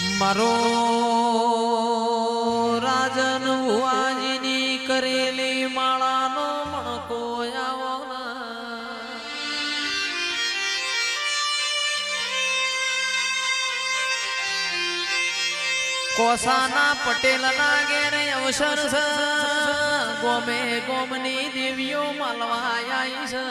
મારો રાજન ભુવાજીની કરેલી માળાનો મણકો આવો કોસાના પટેલના ઘેરે અવસર છે ગોમે ગોમની દેવીઓ માલવા આવી છે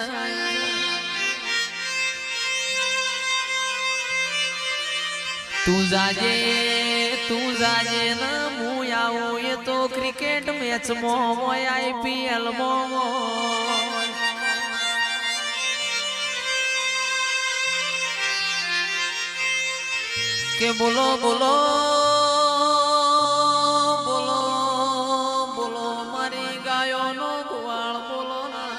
તું જાજે ના હું આવું એ તો ક્રિકેટ મેચ મોય IPL કે બોલો બોલો બોલો બોલો મારી ગાયોનો ગોવાળ બોલો ના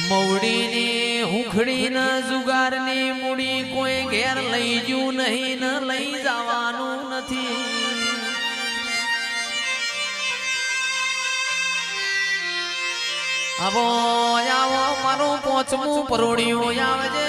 મવડીની હુખડીના જુગારની મૂડી કોઈ ઘેર લઈ જવું નહીં ને લઈ જવાનું નથી આવો આવો મારું પોચમું પરોડિયું આવજે